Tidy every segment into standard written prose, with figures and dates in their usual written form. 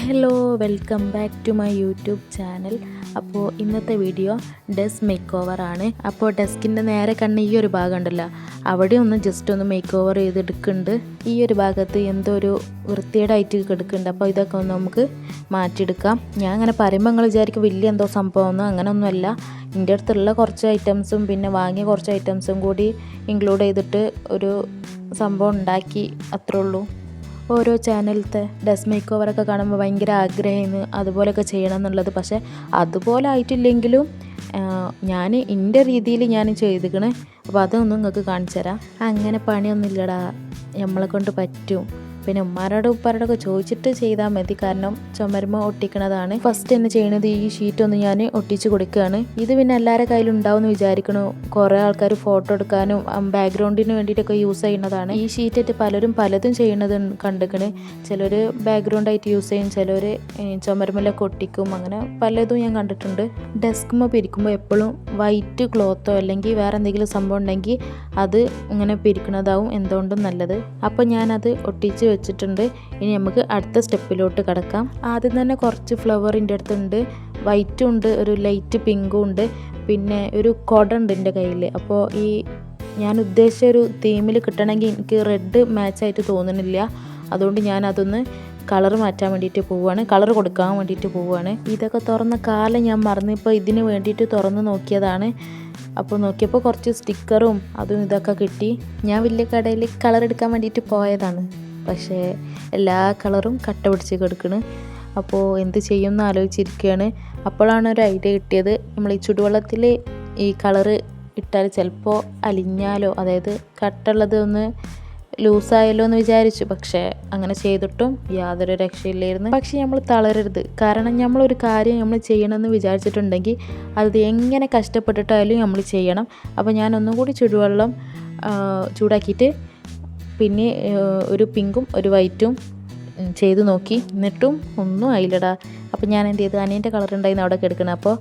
Hello, welcome back to my YouTube channel. അപ്പോൾ ഇന്നത്തെ video desk make over ആണ്. അപ്പോൾ ഡെസ്കിൻ്റെ നേരെ കണ്ണ് ഈ ഒരു ഭാഗം ഉണ്ടല്ലോ, അവിടെ ഒന്ന് ജസ്റ്റ് ഒന്ന് മേക്ക് ഓവർ ചെയ്തെടുക്കുന്നുണ്ട്. ഈ ഒരു ഭാഗത്ത് എന്തോ ഒരു വൃത്തികേടായിട്ട് കിടക്കുന്നുണ്ട്. അപ്പോൾ ഇതൊക്കെ ഒന്ന് നമുക്ക് മാറ്റിയെടുക്കാം. ഞാൻ അങ്ങനെ പറയുമ്പോൾ നിങ്ങൾ വിചാരിക്കും വലിയ എന്തോ സംഭവമൊന്നും, അങ്ങനെയൊന്നുമല്ല. എൻ്റെ അടുത്തുള്ള കുറച്ച് ഐറ്റംസും പിന്നെ വാങ്ങിയ കുറച്ച് ഐറ്റംസും കൂടി ഇൻക്ലൂഡ് ചെയ്തിട്ട് ഒരു സംഭവം ഉണ്ടാക്കി, അത്രേ ഉള്ളൂ. ഓരോ ചാനലത്തെ ഡെസ്ക് മേക്ക് ഓവറൊക്കെ കാണുമ്പോൾ ഭയങ്കര ആഗ്രഹമായിരുന്നു അതുപോലെയൊക്കെ ചെയ്യണം എന്നുള്ളത്. പക്ഷേ അതുപോലെ ആയിട്ടില്ലെങ്കിലും ഞാൻ എൻ്റെ രീതിയിൽ ഞാൻ ചെയ്തിക്കണേ. അപ്പോൾ അതൊന്നും നിങ്ങൾക്ക് കാണിച്ചു തരാം. അങ്ങനെ പണിയൊന്നുമില്ലടാ, നമ്മളെ കൊണ്ട് പറ്റും. പിന്നെ ഉമ്മാരോടും ഉപ്പാരോടൊക്കെ ചോദിച്ചിട്ട് ചെയ്താൽ മതി, കാരണം ചുമരുമ ഒട്ടിക്കണതാണ്. ഫസ്റ്റ് തന്നെ ചെയ്യണത് ഈ ഷീറ്റൊന്ന് ഞാൻ ഒട്ടിച്ച് കൊടുക്കുകയാണ്. ഇത് പിന്നെ എല്ലാവരുടെ കയ്യിലും ഉണ്ടാവും എന്ന് വിചാരിക്കണു. കുറേ ആൾക്കാർ ഫോട്ടോ എടുക്കാനും ബാക്ക്ഗ്രൗണ്ടിന് വേണ്ടിയിട്ടൊക്കെ യൂസ് ചെയ്യുന്നതാണ്. ഈ ഷീറ്റായിട്ട് പലരും പലതും ചെയ്യണത് കണ്ടിക്കണ്. ചിലർ ബാക്ക്ഗ്രൗണ്ടായിട്ട് യൂസ് ചെയ്യും, ചിലർ ചുമരുമലൊക്കെ ഒട്ടിക്കും, അങ്ങനെ പലതും ഞാൻ കണ്ടിട്ടുണ്ട്. ഡെസ്കുമ്പോൾ പിരിക്കുമ്പോൾ എപ്പോഴും വൈറ്റ് ക്ലോത്തോ അല്ലെങ്കിൽ വേറെ എന്തെങ്കിലും സംഭവം ഉണ്ടെങ്കിൽ അത് ഇങ്ങനെ പിരിക്കണതാവും എന്തുകൊണ്ടും നല്ലത്. അപ്പോൾ ഞാനത് ഒട്ടിച്ച് വെച്ചിട്ടുണ്ട്. ഇനി നമുക്ക് അടുത്ത സ്റ്റെപ്പിലോട്ട് കിടക്കാം. ആദ്യം തന്നെ കുറച്ച് ഫ്ലവറിൻ്റെ അടുത്തുണ്ട്, വൈറ്റും ഉണ്ട്, ഒരു ലൈറ്റ് പിങ്കും ഉണ്ട്, പിന്നെ ഒരു കുട ഉണ്ട് എൻ്റെ കയ്യിൽ. അപ്പോൾ ഈ ഞാൻ ഉദ്ദേശിച്ച ഒരു തീമിൽ കിട്ടണമെങ്കിൽ എനിക്ക് റെഡ് മാച്ചായിട്ട് തോന്നുന്നില്ല. അതുകൊണ്ട് ഞാൻ അതൊന്ന് കളർ മാറ്റാൻ വേണ്ടിയിട്ട് പോവുകയാണ്, കളർ കൊടുക്കാൻ വേണ്ടിയിട്ട് പോവുകയാണ്. ഇതൊക്കെ തുറന്ന കാലം ഞാൻ മറന്നു, ഇപ്പോൾ ഇതിന് വേണ്ടിയിട്ട് തുറന്ന് നോക്കിയതാണ്. അപ്പോൾ നോക്കിയപ്പോൾ കുറച്ച് സ്റ്റിക്കറും അതും ഇതൊക്കെ കിട്ടി. ഞാൻ വലിയ കടയിൽ കളർ എടുക്കാൻ വേണ്ടിയിട്ട് പോയതാണ്, പക്ഷേ എല്ലാ കളറും കട്ട പിടിച്ച് കിടക്കണ്. അപ്പോൾ എന്ത് ചെയ്യുമെന്ന് ആലോചിച്ചിരിക്കുകയാണ്. അപ്പോഴാണ് ഒരു ഐഡിയ കിട്ടിയത്. നമ്മൾ ഈ ചുടുവെള്ളത്തിൽ ഈ കളറ് ഇട്ടാൽ ചിലപ്പോൾ അലിഞ്ഞാലോ, അതായത് കട്ടുള്ളത് ഒന്ന് ലൂസായല്ലോ എന്ന് വിചാരിച്ചു. പക്ഷേ അങ്ങനെ ചെയ്തിട്ടും യാതൊരു രക്ഷയില്ലായിരുന്നു. പക്ഷേ നമ്മൾ തളരരുത്, കാരണം നമ്മളൊരു കാര്യം നമ്മൾ ചെയ്യണമെന്ന് വിചാരിച്ചിട്ടുണ്ടെങ്കിൽ അത് എങ്ങനെ കഷ്ടപ്പെട്ടിട്ടായാലും നമ്മൾ ചെയ്യണം. അപ്പോൾ ഞാൻ ഒന്നും കൂടി ചുടുവെള്ളം ചൂടാക്കിയിട്ട് പിന്നെ ഒരു പിങ്കും ഒരു വൈറ്റും ചെയ്ത് നോക്കി, എന്നിട്ടും ഒന്നും ആയില്ലടാ. അപ്പോൾ ഞാൻ എന്ത് ചെയ്തു, അനിയൻ്റെ കളർ ഉണ്ടായിരുന്നു അവിടെ കിടക്കണം. അപ്പോൾ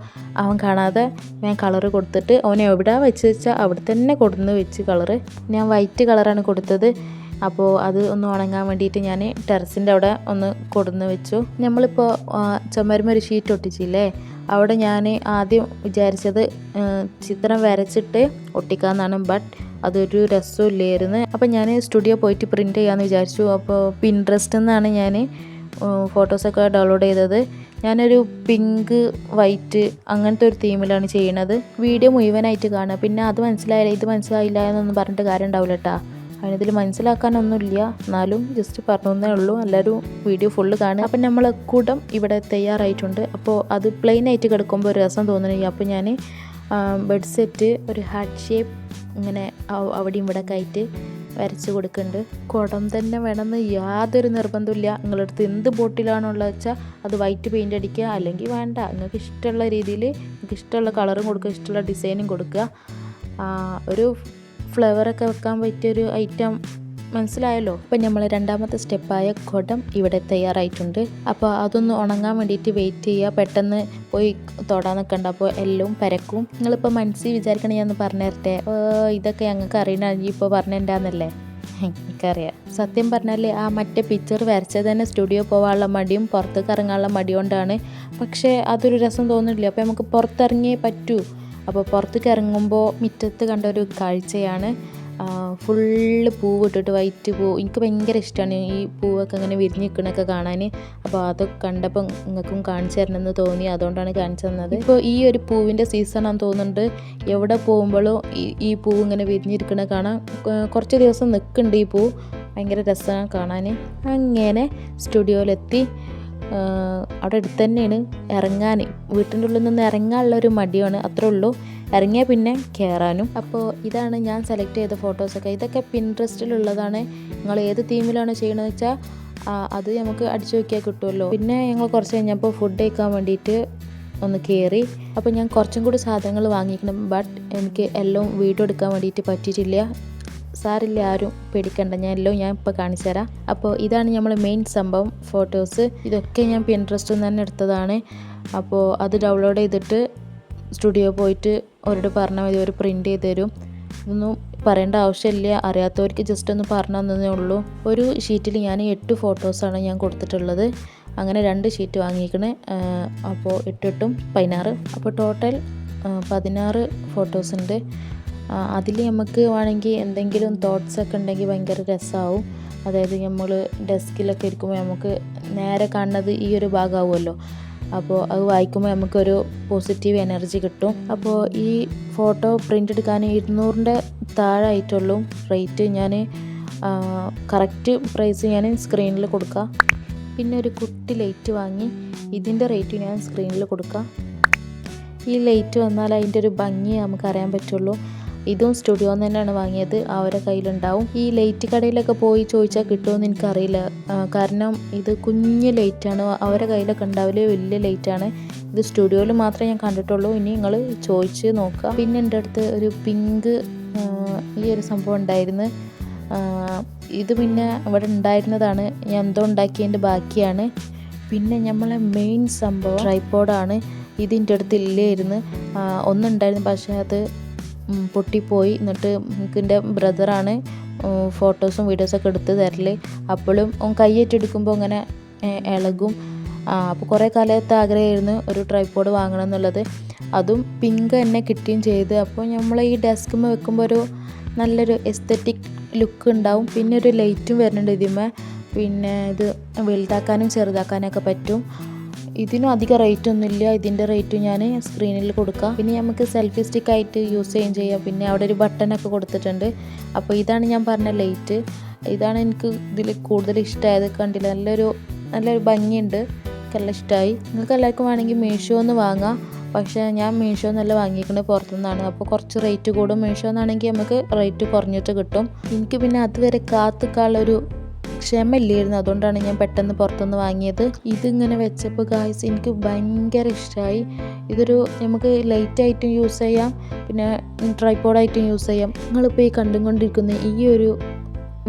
അവൻ കാണാതെ ഞാൻ കളറ് കൊടുത്തിട്ട് അവൻ എവിടെ വെച്ച് വെച്ചാൽ അവിടെ തന്നെ കൊടുന്ന് വെച്ച് കളറ്. ഞാൻ വൈറ്റ് കളറാണ് കൊടുത്തത്. അപ്പോൾ അത് ഒന്ന് ഉണങ്ങാൻ വേണ്ടിയിട്ട് ഞാൻ ടെറസിൻ്റെ അവിടെ ഒന്ന് കൊടുന്ന് വെച്ചു. നമ്മളിപ്പോൾ ചുമരുമ ഒരു ഷീറ്റ് ഒട്ടിച്ചില്ലേ, അവിടെ ഞാൻ ആദ്യം വിചാരിച്ചത് ചിത്രം വരച്ചിട്ട് ഒട്ടിക്കാമെന്നാണ്. ബട്ട് അതൊരു രസമില്ലായിരുന്നു. അപ്പോൾ ഞാൻ സ്റ്റുഡിയോ പോയിട്ട് പ്രിൻ്റ് ചെയ്യാമെന്ന് വിചാരിച്ചു. അപ്പോൾ പിൻട്രസ്റ്റിൽ നിന്നാണ് ഞാൻ ഫോട്ടോസൊക്കെ ഡൗൺലോഡ് ചെയ്തത്. ഞാനൊരു പിങ്ക് വൈറ്റ് അങ്ങനത്തെ ഒരു തീമിലാണ് ചെയ്യണത്. വീഡിയോ മുഴുവനായിട്ട് കാണുക, പിന്നെ അത് മനസ്സിലായില്ല ഇത് മനസ്സിലായില്ല എന്നൊന്നും പറഞ്ഞിട്ട് കാര്യം ഉണ്ടാവില്ല കേട്ടോ. അതിനതിൽ മനസ്സിലാക്കാനൊന്നുമില്ല, എന്നാലും ജസ്റ്റ് പറഞ്ഞേ ഉള്ളൂ. എല്ലാവരും വീഡിയോ ഫുള്ള് കാണുക. അപ്പം നമ്മൾ കുടം ഇവിടെ തയ്യാറായിട്ടുണ്ട്. അപ്പോൾ അത് പ്ലെയിൻ ആയിട്ട് കിടക്കുമ്പോൾ ഒരു രസം തോന്നുന്നില്ല. അപ്പോൾ ഞാൻ ബെഡ് സെറ്റ് ഒരു ഹാർട്ട് ഷേപ്പ് ഇങ്ങനെ അവിടെയും ഇവിടെ ഒക്കെ ആയിട്ട് വരച്ച് കൊടുക്കുന്നുണ്ട്. കുടം തന്നെ വേണമെന്ന് യാതൊരു നിർബന്ധമില്ല. നിങ്ങളടുത്ത് എന്ത് ബോട്ടിലാണുള്ളത് വെച്ചാൽ അത് വൈറ്റ് പെയിൻ്റ് അടിക്കുക, അല്ലെങ്കിൽ വേണ്ട. നിങ്ങൾക്ക് ഇഷ്ടമുള്ള രീതിയിൽ നിങ്ങൾക്ക് ഇഷ്ടമുള്ള കളറും കൊടുക്കുക, ഇഷ്ടമുള്ള ഡിസൈനും കൊടുക്കുക. ഒരു ഫ്ലവറൊക്കെ വെക്കാൻ പറ്റിയൊരു ഐറ്റം മനസ്സിലായല്ലോ. അപ്പം നമ്മൾ രണ്ടാമത്തെ സ്റ്റെപ്പായ കുടം ഇവിടെ തയ്യാറായിട്ടുണ്ട്. അപ്പോൾ അതൊന്ന് ഉണങ്ങാൻ വേണ്ടിയിട്ട് വെയിറ്റ് ചെയ്യുക, പെട്ടെന്ന് പോയി തൊടാൻ നിൽക്കണ്ട. അപ്പോൾ എല്ലാം പരക്കും. നിങ്ങളിപ്പോൾ മനസ്സിൽ വിചാരിക്കണേ ഞാൻ പറഞ്ഞു തരട്ടെ, ഇതൊക്കെ ഞങ്ങൾക്ക് അറിയണ ഇപ്പോൾ പറഞ്ഞിട്ടുണ്ടാന്നല്ലേ. എനിക്കറിയാം. സത്യം പറഞ്ഞാൽ ആ മറ്റേ പിക്ചർ വരച്ചത് തന്നെ സ്റ്റുഡിയോ പോകാനുള്ള മടിയും പുറത്തേക്ക് ഇറങ്ങാനുള്ള മടി കൊണ്ടാണ്. പക്ഷേ അതൊരു രസം തോന്നുന്നില്ല. അപ്പോൾ നമുക്ക് പുറത്തിറങ്ങിയേ പറ്റൂ. അപ്പോൾ പുറത്തേക്ക് ഇറങ്ങുമ്പോൾ മുറ്റത്ത് കണ്ട ഒരു കാഴ്ചയാണ് ഫുള്ള് പൂവ് ഇട്ടിട്ട് വൈറ്റ് പൂവ്. എനിക്ക് ഭയങ്കര ഇഷ്ടമാണ് ഈ പൂവൊക്കെ അങ്ങനെ വിരിഞ്ഞ് നിൽക്കണൊക്കെ കാണാൻ. അപ്പോൾ അതൊക്കെ കണ്ടപ്പോൾ നിങ്ങൾക്കും കാണിച്ചു തരണമെന്ന് തോന്നി, അതുകൊണ്ടാണ് കാണിച്ചു തന്നത്. ഇപ്പോൾ ഈ ഒരു പൂവിൻ്റെ സീസണാണെന്ന് തോന്നുന്നുണ്ട്. എവിടെ പോകുമ്പോഴും ഈ പൂവ് ഇങ്ങനെ വിരിഞ്ഞിരിക്കണ കാണാൻ. കുറച്ച് ദിവസം നിൽക്കുന്നുണ്ട് ഈ പൂ, ഭയങ്കര രസമാണ് കാണാൻ. അങ്ങനെ സ്റ്റുഡിയോയിലെത്തി. അവിടെ അടുത്ത് തന്നെയാണ്, ഇറങ്ങാൻ വീട്ടിൻ്റെ ഉള്ളിൽ നിന്ന് ഇറങ്ങാനുള്ളൊരു മടിയാണ്, അത്രേ ഉള്ളൂ. ഇറങ്ങിയാൽ പിന്നെ കയറാനും. അപ്പോൾ ഇതാണ് ഞാൻ സെലക്ട് ചെയ്ത ഫോട്ടോസൊക്കെ. ഇതൊക്കെ പിൻട്രസ്റ്റിലുള്ളതാണ്. നിങ്ങൾ ഏത് തീമിലാണ് ചെയ്യണമെന്ന് വെച്ചാൽ അത് നമുക്ക് അടിച്ചു നോക്കിയാൽ കിട്ടുമല്ലോ. പിന്നെ ഞങ്ങൾ കുറച്ച് കഴിഞ്ഞപ്പോൾ ഫുഡ് കഴിക്കാൻ വേണ്ടിയിട്ട് ഒന്ന് കയറി. അപ്പോൾ ഞാൻ കുറച്ചും കൂടി സാധനങ്ങൾ വാങ്ങിക്കണം. ബട്ട് എനിക്ക് എല്ലാം വീഡിയോ എടുക്കാൻ വേണ്ടിയിട്ട് പറ്റിയിട്ടില്ല. സാറില്ല, ആരും പേടിക്കണ്ട, ഞാൻ ഇപ്പോൾ കാണിച്ചു തരാം. അപ്പോൾ ഇതാണ് നമ്മൾ മെയിൻ സംഭവം, ഫോട്ടോസ്. ഇതൊക്കെ ഞാൻ പിൻട്രസ്റ്റിൽ നിന്ന് തന്നെ എടുത്തതാണ്. അപ്പോൾ അത് ഡൗൺലോഡ് ചെയ്തിട്ട് സ്റ്റുഡിയോ പോയിട്ട് അവരോട് പറഞ്ഞാൽ മതി, അവർ പ്രിൻ്റ് ചെയ്ത് തരും. ഇതൊന്നും പറയേണ്ട ആവശ്യമില്ല, അറിയാത്തവർക്ക് ജസ്റ്റ് ഒന്ന് പറഞ്ഞു തന്നതേ ഉള്ളൂ. ഒരു ഷീറ്റിൽ ഞാൻ 8 ഫോട്ടോസാണ് ഞാൻ കൊടുത്തിട്ടുള്ളത്. അങ്ങനെ 2 ഷീറ്റ് വാങ്ങിയിരിക്കണ്. അപ്പോൾ 8 16, അപ്പോൾ ടോട്ടൽ 16 ഫോട്ടോസ് ഉണ്ട്. അതിൽ നമുക്ക് വേണമെങ്കിൽ എന്തെങ്കിലും തോട്ട്സൊക്കെ ഉണ്ടെങ്കിൽ ഭയങ്കര രസമാവും. അതായത് നമ്മൾ ഡെസ്കിലൊക്കെ ഇരിക്കുമ്പോൾ നമുക്ക് നേരെ കാണുന്നത് ഈ ഒരു ഭാഗമാവുമല്ലോ. അപ്പോൾ അത് വായിക്കുമ്പോൾ നമുക്കൊരു പോസിറ്റീവ് എനർജി കിട്ടും. അപ്പോൾ ഈ ഫോട്ടോ പ്രിൻ്റ് എടുക്കാൻ 200-ൻ്റെ താഴെ ആയിട്ടുള്ളൂ റേറ്റ്. ഞാൻ കറക്റ്റ് പ്രൈസ് ഞാൻ സ്ക്രീനിൽ കൊടുക്കാം. പിന്നെ ഒരു കുട്ടി ലൈറ്റ് വാങ്ങി, ഇതിൻ്റെ റേറ്റ് ഞാൻ സ്ക്രീനിൽ കൊടുക്കാം. ഈ ലൈറ്റ് വന്നാൽ അതിൻ്റെ ഒരു ഭംഗി നമുക്കറിയാൻ പറ്റുള്ളൂ. ഇതും സ്റ്റുഡിയോയിൽ നിന്ന് തന്നെയാണ് വാങ്ങിയത്, അവരുടെ കയ്യിലുണ്ടാവും. ഈ ലൈറ്റ് കടയിലൊക്കെ പോയി ചോദിച്ചാൽ കിട്ടുമെന്ന് എനിക്കറിയില്ല. കാരണം ഇത് കുഞ്ഞ് ലൈറ്റാണ്, അവരുടെ കയ്യിലൊക്കെ ഉണ്ടാവില്ല, വലിയ ലൈറ്റാണ്. ഇത് സ്റ്റുഡിയോയിൽ മാത്രമേ ഞാൻ കണ്ടിട്ടുള്ളൂ. ഇനി നിങ്ങൾ ചോദിച്ച് നോക്കുക. പിന്നെ എൻ്റെ അടുത്ത് ഒരു പിങ്ക് ഈ ഒരു സംഭവം ഉണ്ടായിരുന്നു. ഇത് പിന്നെ ഇവിടെ ഉണ്ടായിരുന്നതാണ്, ഞാൻ എന്തോ ഉണ്ടാക്കിയതിൻ്റെ ബാക്കിയാണ്. പിന്നെ നമ്മളെ മെയിൻ സംഭവം ട്രൈപോഡാണ്. ഇതിൻ്റെ അടുത്ത് ഇല്ലായിരുന്നു, ഒന്നുണ്ടായിരുന്നു, പക്ഷേ അത് പൊട്ടിപ്പോയി. എന്നിട്ട് എൻ്റെ ബ്രദറാണ് ഫോട്ടോസും വീഡിയോസൊക്കെ എടുത്ത് തരൽ. അപ്പോഴും കൈയേറ്റെടുക്കുമ്പോൾ ഇങ്ങനെ ഇളകും. അപ്പോൾ കുറേ കാലത്ത് ആഗ്രഹമായിരുന്നു ഒരു ട്രൈപോഡ് വാങ്ങണം എന്നുള്ളത്. അതും പിങ്ക് തന്നെ കിട്ടുകയും ചെയ്ത്. അപ്പോൾ നമ്മൾ ഈ ഡെസ്കുമ്മ വെക്കുമ്പോൾ ഒരു നല്ലൊരു എസ്തറ്റിക് ലുക്ക് ഉണ്ടാവും. പിന്നെ ഒരു ലൈറ്റും വരുന്നുണ്ട് ഇതിന്മേൽ. പിന്നെ ഇത് വലുതാക്കാനും ചെറുതാക്കാനൊക്കെ പറ്റും. ഇതിനും അധികം റേറ്റ് ഒന്നുമില്ല. ഇതിൻ്റെ റേറ്റ് ഞാൻ സ്ക്രീനിൽ കൊടുക്കാം. പിന്നെ നമുക്ക് സെൽഫി സ്റ്റിക്കായിട്ട് യൂസ് ചെയ്യുകയും ചെയ്യാം. പിന്നെ അവിടെ ഒരു ബട്ടണൊക്കെ കൊടുത്തിട്ടുണ്ട്. അപ്പോൾ ഇതാണ് ഞാൻ പറഞ്ഞ ലൈറ്റ്. ഇതാണ് എനിക്ക് ഇതിൽ കൂടുതൽ ഇഷ്ടമായത്. കണ്ടില്ല, നല്ലൊരു ഭംഗിയുണ്ട്, എനിക്കെല്ലാം ഇഷ്ടമായി. നിങ്ങൾക്ക് എല്ലാവർക്കും വേണമെങ്കിൽ മീഷോന്ന് വാങ്ങാം. പക്ഷേ ഞാൻ മീഷോന്നല്ല വാങ്ങിയിരിക്കുന്നത്, പുറത്തുനിന്നാണ്. അപ്പോൾ കുറച്ച് റേറ്റ് കൂടും. മീഷോന്നാണെങ്കിൽ നമുക്ക് റേറ്റ് കുറഞ്ഞിട്ട് കിട്ടും. എനിക്ക് പിന്നെ അതുവരെ കാത്തുക്കാനുള്ളൊരു ക്ഷമയില്ലായിരുന്നു, അതുകൊണ്ടാണ് ഞാൻ പെട്ടെന്ന് പുറത്തുനിന്ന് വാങ്ങിയത്. ഇതിങ്ങനെ വെച്ചപ്പോൾ ഗായ്സ് എനിക്ക് ഭയങ്കര ഇഷ്ടമായി. ഇതൊരു നമുക്ക് ലൈറ്റായിട്ടും യൂസ് ചെയ്യാം, പിന്നെ ട്രൈപോഡായിട്ടും യൂസ് ചെയ്യാം. നിങ്ങളിപ്പോൾ ഈ കണ്ടുകൊണ്ടിരിക്കുന്ന ഈ ഒരു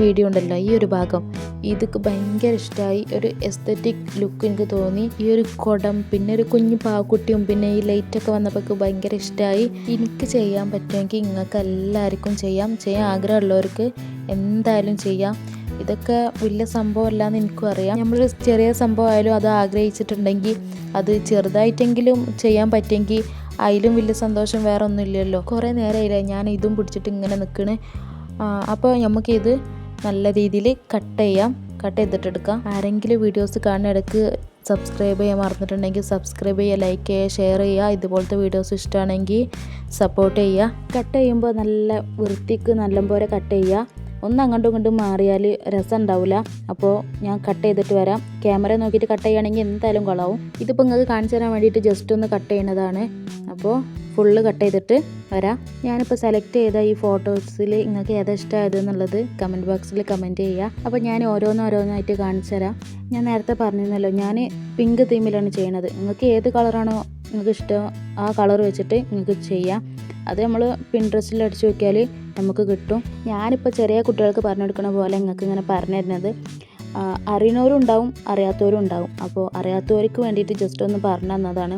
വീഡിയോ ഉണ്ടല്ലോ, ഈ ഒരു ഭാഗം, ഇതൊക്കെ ഭയങ്കര ഇഷ്ടമായി. ഒരു എസ്തറ്റിക് ലുക്ക് എനിക്ക് തോന്നി. ഈ ഒരു കുടം, പിന്നെ ഒരു കുഞ്ഞു പാവക്കുട്ടിയും, പിന്നെ ഈ ലൈറ്റൊക്കെ വന്നപ്പോൾ ഭയങ്കര ഇഷ്ടമായി. എനിക്ക് ചെയ്യാൻ പറ്റുമെങ്കിൽ നിങ്ങൾക്ക് എല്ലാവർക്കും ചെയ്യാൻ ആഗ്രഹമുള്ളവർക്ക് എന്തായാലും ചെയ്യാം. ഇതൊക്കെ വലിയ സംഭവമല്ല എന്ന് എനിക്കും അറിയാം. നമ്മളൊരു ചെറിയ സംഭവമായാലും അത് ആഗ്രഹിച്ചിട്ടുണ്ടെങ്കിൽ അത് ചെറുതായിട്ടെങ്കിലും ചെയ്യാൻ പറ്റുമെങ്കിൽ അതിലും വലിയ സന്തോഷം വേറെ ഒന്നുമില്ലല്ലോ. കുറേ നേരമായില്ലേ ഞാൻ ഇതും പിടിച്ചിട്ട് ഇങ്ങനെ നിൽക്കണേ. അപ്പോൾ നമുക്കിത് നല്ല രീതിയിൽ കട്ട് ചെയ്തിട്ടെടുക്കാം. ആരെങ്കിലും വീഡിയോസ് കാണുന്ന ഇടയ്ക്ക് സബ്സ്ക്രൈബ് ചെയ്യാൻ മറന്നിട്ടുണ്ടെങ്കിൽ സബ്സ്ക്രൈബ് ചെയ്യുക, ലൈക്ക് ചെയ്യുക, ഷെയർ ചെയ്യുക. ഇതുപോലത്തെ വീഡിയോസ് ഇഷ്ടമാണെങ്കിൽ സപ്പോർട്ട് ചെയ്യുക. കട്ട് ചെയ്യുമ്പോൾ നല്ല വൃത്തിക്ക് നല്ലപോലെ കട്ട് ചെയ്യുക. ഒന്ന് അങ്ങോട്ടും ഇങ്ങോട്ടും മാറിയാൽ രസം ഉണ്ടാവില്ല. അപ്പോൾ ഞാൻ കട്ട് ചെയ്തിട്ട് വരാം. ക്യാമറ നോക്കിയിട്ട് കട്ട് ചെയ്യുകയാണെങ്കിൽ എന്തായാലും കൊള്ളാവും. ഇതിപ്പോൾ നിങ്ങൾക്ക് കാണിച്ചു തരാൻ വേണ്ടിയിട്ട് ജസ്റ്റ് ഒന്ന് കട്ട് ചെയ്യുന്നതാണ്. അപ്പോൾ ഫുള്ള് കട്ട് ചെയ്തിട്ട് വരാം. ഞാനിപ്പോൾ സെലക്ട് ചെയ്ത ഈ ഫോട്ടോസിൽ നിങ്ങൾക്ക് ഏതാ ഇഷ്ടമായത് എന്നുള്ളത് കമൻറ്റ് ബോക്സിൽ കമൻറ്റ് ചെയ്യുക. അപ്പോൾ ഞാൻ ഓരോന്നായിട്ട് കാണിച്ചു തരാം. ഞാൻ നേരത്തെ പറഞ്ഞിരുന്നല്ലോ, ഞാൻ പിങ്ക് തീമിലാണ് ചെയ്യണത്. നിങ്ങൾക്ക് ഏത് കളറാണോ നിങ്ങൾക്ക് ഇഷ്ടം ആ കളർ വെച്ചിട്ട് നിങ്ങൾക്ക് ചെയ്യാം. അത് നമ്മൾ പിൻട്രസ്റ്റിൽ അടിച്ചു നോക്കിയാൽ നമുക്ക് കിട്ടും. ഞാനിപ്പോൾ ചെറിയ കുട്ടികൾക്ക് പറഞ്ഞു കൊടുക്കുന്ന പോലെ നിങ്ങൾക്ക് ഇങ്ങനെ പറഞ്ഞു തരുന്നത്. അറിയുന്നവരും ഉണ്ടാവും, അറിയാത്തവരും ഉണ്ടാവും. അപ്പോൾ അറിയാത്തവർക്ക് വേണ്ടിയിട്ട് ജസ്റ്റ് ഒന്ന് പറഞ്ഞു തന്നതാണ്.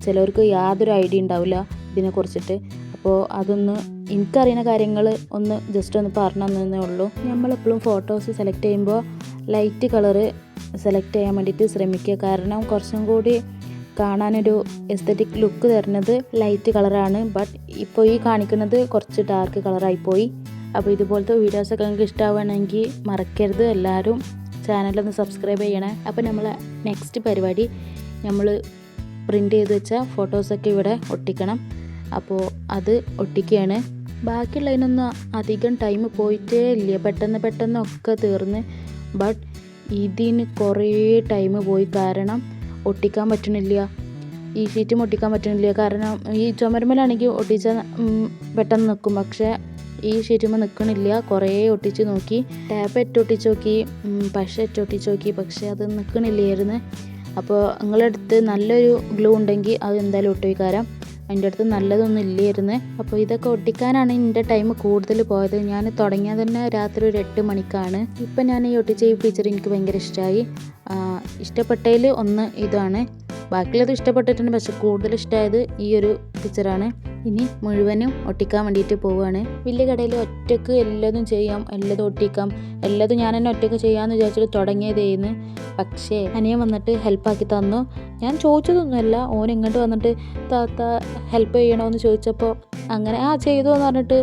ചിലവർക്ക് യാതൊരു ഐഡിയ ഉണ്ടാവില്ല ഇതിനെക്കുറിച്ചിട്ട്. അപ്പോൾ അതൊന്ന് എനിക്കറിയുന്ന കാര്യങ്ങൾ ഒന്ന് ജസ്റ്റ് ഒന്ന് പറഞ്ഞു തന്നേ ഉള്ളൂ. നമ്മളെപ്പോഴും ഫോട്ടോസ് സെലക്ട് ചെയ്യുമ്പോൾ ലൈറ്റ് കളറ് സെലക്ട് ചെയ്യാൻ വേണ്ടിയിട്ട് ശ്രമിക്കുക. കാരണം കുറച്ചും കൂടി കാണാനൊരു എസ്തറ്റിക് ലുക്ക് തരുന്നത് ലൈറ്റ് കളറാണ്. ബട്ട് ഇപ്പോൾ ഈ കാണിക്കുന്നത് കുറച്ച് ഡാർക്ക് കളറായിപ്പോയി. അപ്പോൾ ഇതുപോലത്തെ വീഡിയോസൊക്കെ നിങ്ങൾക്ക് ഇഷ്ടമാവുകയാണെങ്കിൽ മറക്കരുത്, എല്ലാവരും ചാനലൊന്ന് സബ്സ്ക്രൈബ് ചെയ്യണേ. അപ്പോൾ നമ്മൾ നെക്സ്റ്റ് പരിപാടി നമ്മൾ പ്രിൻ്റ് ചെയ്ത് വെച്ച ഫോട്ടോസൊക്കെ ഇവിടെ ഒട്ടിക്കണം. അപ്പോൾ അത് ഒട്ടിക്കുകയാണ്. ബാക്കിയുള്ളതിനൊന്നും അധികം ടൈം പോയിട്ടേ ഇല്ല, പെട്ടെന്നൊക്കെ തീർന്ന്. ബട്ട് ഇതിന് കുറേ ടൈം പോയി. കാരണം ഒട്ടിക്കാൻ പറ്റണില്ല, ഈ ഷീറ്റും ഒട്ടിക്കാൻ പറ്റണില്ല. കാരണം ഈ ചുമരുമ്മലാണെങ്കിൽ ഒട്ടിച്ചാൽ പെട്ടെന്ന് നിൽക്കും, പക്ഷേ ഈ ഷീറ്റുമ്മ നിൽക്കണില്ല. കുറേ ഒട്ടിച്ച് നോക്കി, ടാപ്പ് ഒട്ടിച്ച് നോക്കി, പശ ഒട്ടിച്ച് നോക്കി, പക്ഷേ അത് നിൽക്കണില്ലായിരുന്നു. അപ്പോൾ നിങ്ങളുടെ അടുത്ത് നല്ലൊരു ഗ്ലൂ ഉണ്ടെങ്കിൽ അത് എന്തായാലും ഒട്ടിക്കാരം. എൻ്റെ അടുത്ത് നല്ലതൊന്നും ഇല്ലായിരുന്നു. അപ്പോൾ ഇതൊക്കെ ഒട്ടിക്കാനാണ് എൻ്റെ ടൈം കൂടുതൽ പോയത്. ഞാൻ തുടങ്ങിയത് തന്നെ രാത്രി ഒരു 8 മണിക്കാണ്. ഇപ്പം ഞാൻ ഈ ഒട്ടിച്ച ഈ പിക്ചർ എനിക്ക് ഭയങ്കര ഇഷ്ടമായി. ഇഷ്ടപ്പെട്ടതിൽ ഒന്ന് ഇതാണ്. ബാക്കിയുള്ളത് ഇഷ്ടപ്പെട്ടിട്ടുണ്ട്, പക്ഷെ കൂടുതൽ ഇഷ്ടമായത് ഈ ഒരു പിക്ചറാണ്. ഇനി മുഴുവനും ഒട്ടിക്കാൻ വേണ്ടിയിട്ട് പോവുകയാണ്. വലിയ കടയിൽ ഒറ്റയ്ക്ക് എല്ലാതും ചെയ്യാം, എല്ലാതും ഒട്ടിക്കാം, എല്ലാതും ഞാൻ തന്നെ ഒറ്റയ്ക്ക് ചെയ്യാമെന്ന് വിചാരിച്ചിട്ട് തുടങ്ങിയതേന്ന്. പക്ഷേ അനിയൻ വന്നിട്ട് ഹെൽപ്പാക്കി തന്നു. ഞാൻ ചോദിച്ചതൊന്നുമല്ല, ഓൻ ഇങ്ങോട്ട് വന്നിട്ട് താത്ത ഹെൽപ്പ് ചെയ്യണമെന്ന് ചോദിച്ചപ്പോൾ അങ്ങനെ ചെയ്തു എന്ന് പറഞ്ഞിട്ട്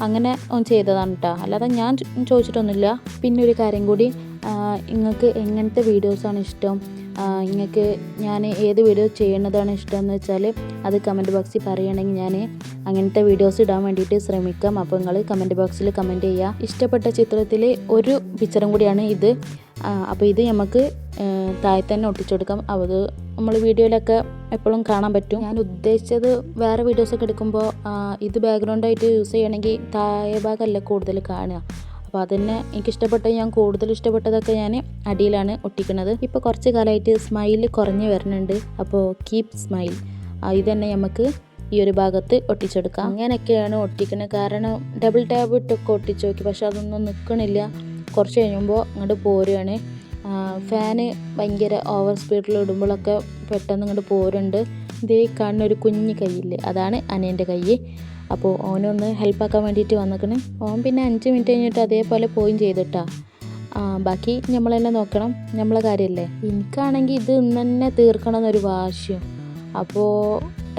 അങ്ങനെ ഓൻ ചെയ്തതാണ് കേട്ടോ, അല്ലാതെ ഞാൻ ചോദിച്ചിട്ടൊന്നുമില്ല. പിന്നെ ഒരു കാര്യം കൂടി, നിങ്ങൾക്ക് എങ്ങനത്തെ വീഡിയോസാണ് ഇഷ്ടം, നിങ്ങൾക്ക് ഞാൻ ഏത് വീഡിയോ ചെയ്യുന്നതാണ് ഇഷ്ടമെന്ന് വെച്ചാൽ അത് കമൻറ്റ് ബോക്സിൽ പറയുകയാണെങ്കിൽ ഞാൻ അങ്ങനത്തെ വീഡിയോസ് ഇടാൻ വേണ്ടിയിട്ട് ശ്രമിക്കാം. അപ്പോൾ നിങ്ങൾ കമൻറ്റ് ബോക്സിൽ കമൻറ്റ് ചെയ്യുക. ഇഷ്ടപ്പെട്ട ചിത്രത്തിൽ ഒരു പിക്ചറും കൂടിയാണ് ഇത്. അപ്പോൾ ഇത് നമുക്ക് താഴെ തന്നെ ഒട്ടിച്ചു കൊടുക്കാം. അത് നമ്മൾ വീഡിയോയിലൊക്കെ എപ്പോഴും കാണാൻ പറ്റും. ഞാൻ ഉദ്ദേശിച്ചത് വേറെ വീഡിയോസൊക്കെ എടുക്കുമ്പോൾ ഇത് ബാക്ക്ഗ്രൗണ്ടായിട്ട് യൂസ് ചെയ്യണമെങ്കിൽ താഴെ ഭാഗമല്ല കൂടുതൽ കാണുക. അപ്പോൾ അതന്നെ എനിക്കിഷ്ടപ്പെട്ടത്, ഞാൻ കൂടുതൽ ഇഷ്ടപ്പെട്ടതൊക്കെ ഞാൻ അടിയിലാണ് ഒട്ടിക്കുന്നത്. ഇപ്പോൾ കുറച്ച് കാലമായിട്ട് സ്മൈൽ കുറഞ്ഞ് വരുന്നുണ്ട്. അപ്പോൾ കീപ് സ്മൈൽ ഇത് തന്നെ നമുക്ക് ഈ ഒരു ഭാഗത്ത് ഒട്ടിച്ചെടുക്കാം. അങ്ങനെയൊക്കെയാണ് ഒട്ടിക്കുന്നത്. കാരണം ഡബിൾ ടാബ് ഇട്ടൊക്കെ ഒട്ടിച്ച് നോക്കി, പക്ഷെ അതൊന്നും നിൽക്കണില്ല. കുറച്ച് കഴിയുമ്പോൾ അങ്ങോട്ട് പോരുകയാണ്. ഫാന് ഭയങ്കര ഓവർ സ്പീഡിൽ ഇടുമ്പോഴൊക്കെ പെട്ടെന്ന് ഇങ്ങോട്ട് പോരുന്നുണ്ട്. ഇതേ കാണുന്ന ഒരു കുഞ്ഞ് കൈയില്ലേ, അതാണ് അനിയൻ്റെ കൈ. അപ്പോൾ ഓനൊന്ന് ഹെൽപ്പാക്കാൻ വേണ്ടിയിട്ട് വന്നിക്കണ്. ഓൻ പിന്നെ 5 മിനിറ്റ് കഴിഞ്ഞിട്ട് അതേപോലെ പോയും ചെയ്തിട്ടാ. ബാക്കി നമ്മൾ തന്നെ നോക്കണം, നമ്മളെ കാര്യമല്ലേ. എനിക്കാണെങ്കിൽ ഇത് ഇന്ന് തന്നെ തീർക്കണം എന്നൊരു വാശിയും. അപ്പോൾ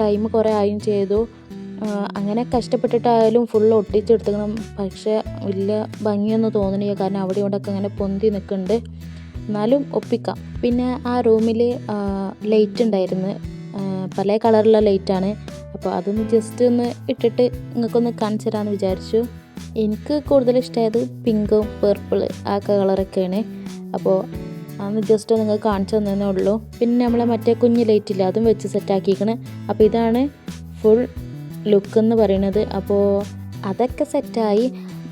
ടൈം കുറേ ആയും ചെയ്തു. അങ്ങനെ കഷ്ടപ്പെട്ടിട്ടായാലും ഫുൾ ഒട്ടിച്ചെടുക്കണം. പക്ഷേ വലിയ ഭംഗിയൊന്നും തോന്നണില്ല, കാരണം അവിടെ ഇവിടെയൊക്കെ അങ്ങനെ പൊന്തി നിൽക്കുന്നുണ്ട്. എന്നാലും ഒപ്പിക്കാം. പിന്നെ ആ റൂമിൽ ലൈറ്റ് ഉണ്ടായിരുന്നു, പല കളറുള്ള ലൈറ്റാണ്. അപ്പോൾ അതൊന്ന് ജസ്റ്റ് ഒന്ന് ഇട്ടിട്ട് നിങ്ങൾക്കൊന്ന് കാണിച്ചു തരാമെന്ന് വിചാരിച്ചു. എനിക്ക് കൂടുതൽ ഇഷ്ടമായത് പിങ്കും പേർപ്പിൾ ആ കളറൊക്കെയാണ്. അപ്പോൾ അതൊന്ന് ജസ്റ്റ് നിങ്ങൾക്ക് കാണിച്ചു തന്നേ ഉള്ളൂ. പിന്നെ നമ്മളെ മറ്റേ കുഞ്ഞ് ലൈറ്റില്ല, അതും വെച്ച് സെറ്റാക്കിയിരിക്കണ്. അപ്പോൾ ഇതാണ് ഫുൾ ലുക്ക് എന്ന് പറയുന്നത്. അപ്പോൾ അതൊക്കെ സെറ്റായി.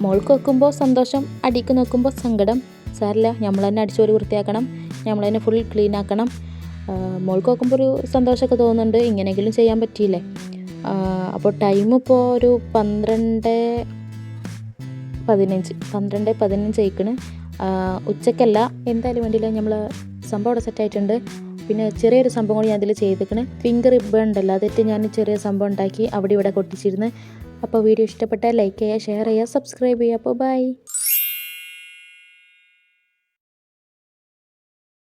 മോൾക്ക് വെക്കുമ്പോൾ സന്തോഷം, അടിക്ക് നോക്കുമ്പോൾ സങ്കടം. സാരില്ല, നമ്മൾ തന്നെ അടിച്ചോരി വൃത്തിയാക്കണം, നമ്മൾ തന്നെ ഫുൾ ക്ലീൻ ആക്കണം. മോൾക്ക് നോക്കുമ്പോൾ ഒരു സന്തോഷമൊക്കെ തോന്നുന്നുണ്ട്, ഇങ്ങനെയെങ്കിലും ചെയ്യാൻ പറ്റിയില്ലേ. അപ്പോൾ ടൈം ഇപ്പോൾ ഒരു 12:15 ആയിക്കണ്. ഉച്ചക്കല്ല, എന്തായാലും വേണ്ടിയില്ല, നമ്മൾ സംഭവം അവിടെ സെറ്റായിട്ടുണ്ട്. പിന്നെ ചെറിയൊരു സംഭവം കൂടി ഞാൻ അതിൽ ചെയ്തിരിക്കണ്. പിങ്ക് റിബൺ ഉണ്ടല്ലോ, അതിട്ട് ഞാൻ ചെറിയ സംഭവം ഉണ്ടാക്കി അവിടെ ഇവിടെ കൊട്ടിച്ചിരുന്ന്. അപ്പോൾ വീഡിയോ ഇഷ്ടപ്പെട്ടാൽ ലൈക്ക് ചെയ്യുക, ഷെയർ ചെയ്യുക, സബ്സ്ക്രൈബ് ചെയ്യുക. അപ്പോൾ ബൈ.